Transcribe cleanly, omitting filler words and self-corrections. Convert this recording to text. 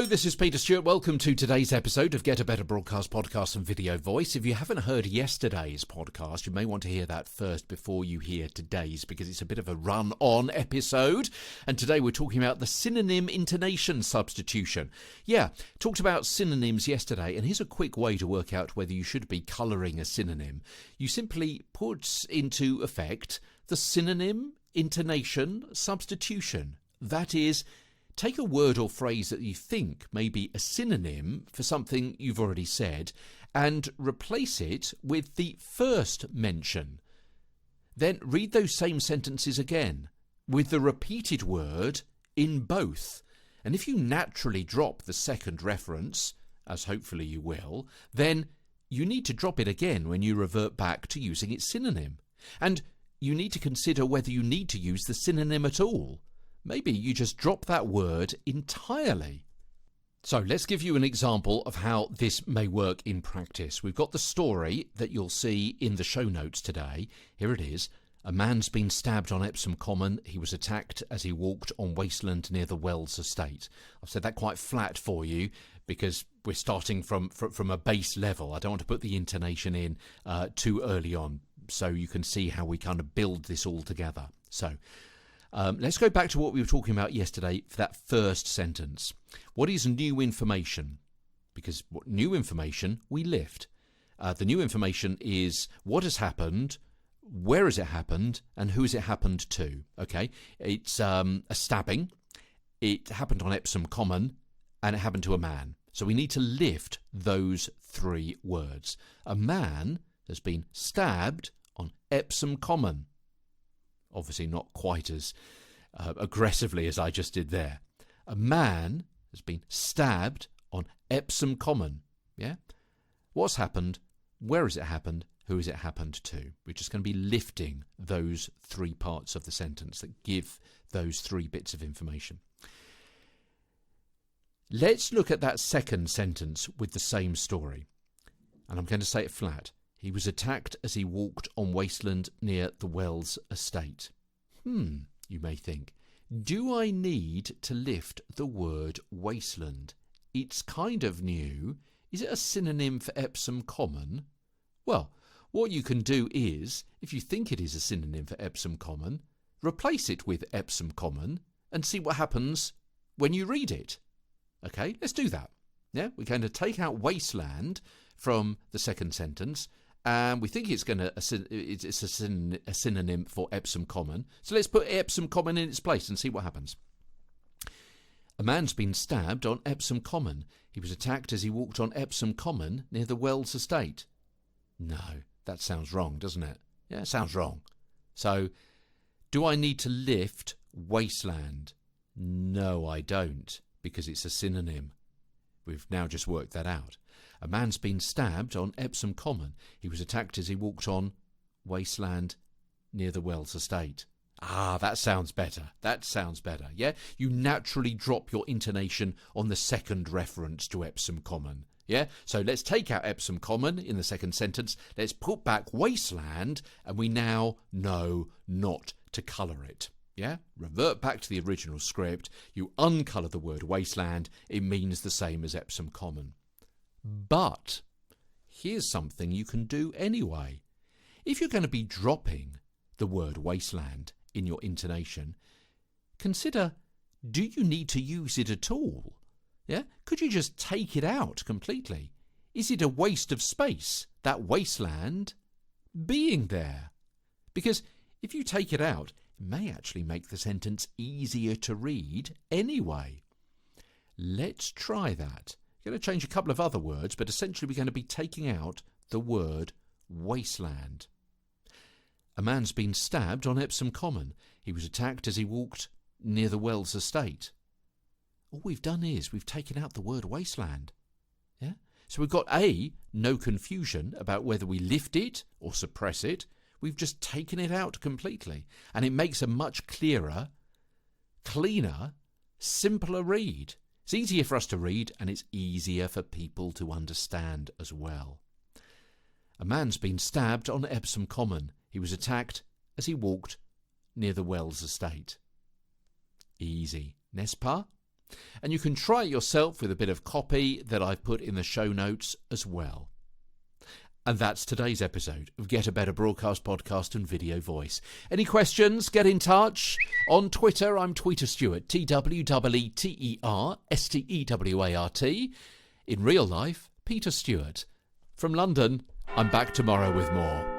Hello, this is Peter Stewart. Welcome to today's episode of Get a Better Broadcast Podcast and Video Voice. If you haven't heard yesterday's podcast, you may want to hear that first before you hear today's, because it's a bit of a run-on episode. And today we're talking about the Synonym Intonation Substitution. Yeah, talked about synonyms yesterday, and here's a quick way to work out whether you should be colouring a synonym. You simply put into effect the Synonym Intonation Substitution. That is, take a word or phrase that you think may be a synonym for something you've already said and replace it with the first mention. Then read those same sentences again with the repeated word in both. And if you naturally drop the second reference, as hopefully you will, then you need to drop it again when you revert back to using its synonym. And you need to consider whether you need to use the synonym at all. Maybe you just drop that word entirely. So let's give you an example of how this may work in practice. We've got the story that you'll see in the show notes today. Here it is. A man's been stabbed on Epsom Common. He was attacked as he walked on wasteland near the Wells estate. I've said that quite flat for you because we're starting from a base level. I don't want to put the intonation in too early on, so you can see how we kind of build this all together. So let's go back to what we were talking about yesterday for that first sentence. What is new information? Because what new information we lift. The new information is what has happened, where has it happened, and who has it happened to. Okay, it's a stabbing. It happened on Epsom Common, and it happened to a man. So we need to lift those three words. A man has been stabbed on Epsom Common. Obviously not quite as aggressively as I just did there. A man has been stabbed on Epsom Common. Yeah? What's happened? Where has it happened? Who has it happened to? We're just going to be lifting those three parts of the sentence that give those three bits of information. Let's look at that second sentence with the same story. And I'm going to say it flat. He was attacked as he walked on wasteland near the Wells estate. You may think, do I need to lift the word wasteland? It's kind of new. Is it a synonym for Epsom Common? Well, what you can do is, if you think it is a synonym for Epsom Common, replace it with Epsom Common and see what happens when you read it. Okay, let's do that. Yeah, we're going to take out wasteland from the second sentence. And we think it's a synonym for Epsom Common. So let's put Epsom Common in its place and see what happens. A man's been stabbed on Epsom Common. He was attacked as he walked on Epsom Common near the Wells estate. No, that sounds wrong, doesn't it? Yeah, it sounds wrong. So, do I need to lift wasteland? No, I don't, because it's a synonym. We've now just worked that out. A man's been stabbed on Epsom Common. He was attacked as he walked on wasteland near the Wells estate. Ah, that sounds better. That sounds better, yeah? You naturally drop your intonation on the second reference to Epsom Common, yeah? So let's take out Epsom Common in the second sentence. Let's put back wasteland, and we now know not to colour it. Yeah? Revert back to the original script. You uncolour the word wasteland. It means the same as Epsom Common. But here's something you can do anyway. If you're going to be dropping the word wasteland in your intonation, consider, do you need to use it at all? Yeah? Could you just take it out completely? Is it a waste of space, that wasteland being there? Because if you take it out, it may actually make the sentence easier to read anyway. Let's try that. We're going to change a couple of other words, but essentially we're going to be taking out the word wasteland. A man's been stabbed on Epsom Common. He was attacked as he walked near the Wells estate. All we've done is we've taken out the word wasteland. Yeah? So we've got no confusion about whether we lift it or suppress it. We've just taken it out completely. And it makes a much clearer, cleaner, simpler read. It's easier for us to read, and it's easier for people to understand as well. A man's been stabbed on Epsom Common. He was attacked as he walked near the Wells estate. Easy, n'est-ce pas? And you can try it yourself with a bit of copy that I've put in the show notes as well. And that's today's episode of Get a Better Broadcast Podcast and Video Voice. Any questions? Get in touch. On Twitter, I'm Tweeter Stewart, TWEETERSTEWART. In real life, Peter Stewart. From London, I'm back tomorrow with more.